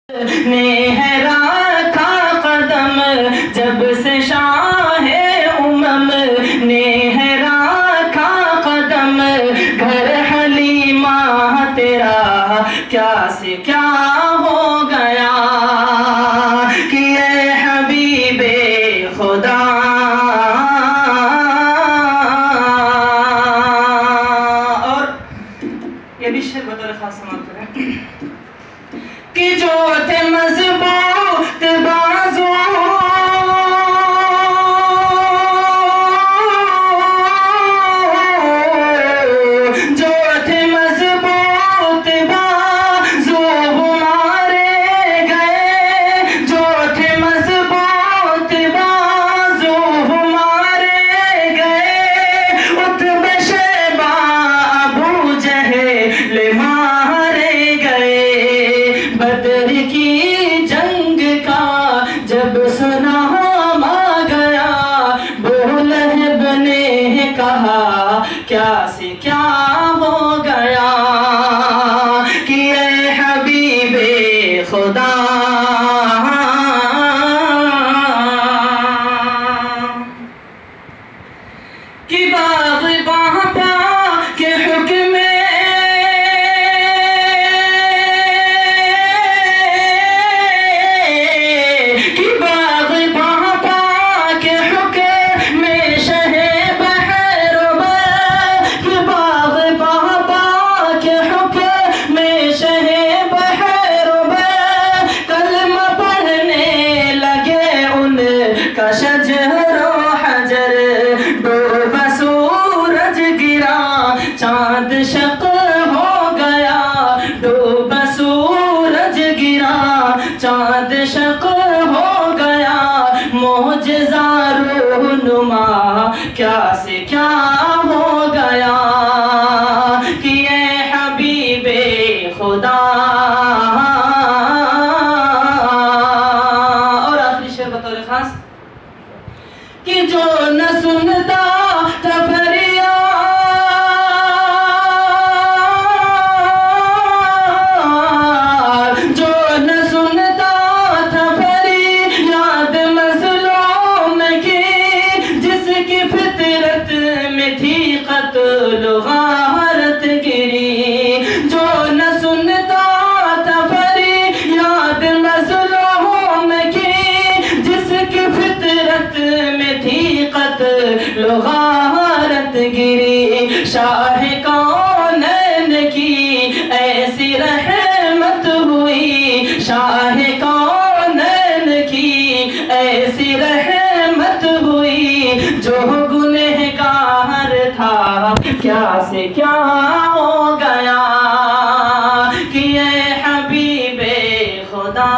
نے ہے رکھا قدم جب سے شاہ امم نے ہے رکھا قدم گھر حلیمہ تیرا کیا سے کیا ہو گیا کہ اے حبیب خدا اور یہ بھی شعر بطور خاص سماعت کریں کہ جو تھے مضبوط بازو جو تھے مضبوط بازو وہ مارے گئے جو تھے مضبوط بازو وہ مارے گئے عتبہ شیبہ ابو جہل مارے گئے بدر کی جنگ کا جب سنام آ گیا ابو لہب نے کہا کیا سے کیا ہو گیا کہ اے حبیب خدا کہ باغ باپا کے حکم چاند شق ہو گیا ڈوبا سورج گرا چاند شق ہو گیا معجزہ رونما کیا سے کیا ہو گیا کہ اے حبیب خدا اور آخری شعر بطور خاص کہ جو نہ سنتا تھا غارت گری جو نہ سنتا تھا فریاد مظلوم کی جس کی فطرت میں تھی قتل غارت گری شاہ کونین کی ایسی رحمت ہوئی شاہ کونین کی ایسی رحمت ہوئی جو گنہگار تھا کیا سے کیا ہو گیا کہ اے حبیب خدا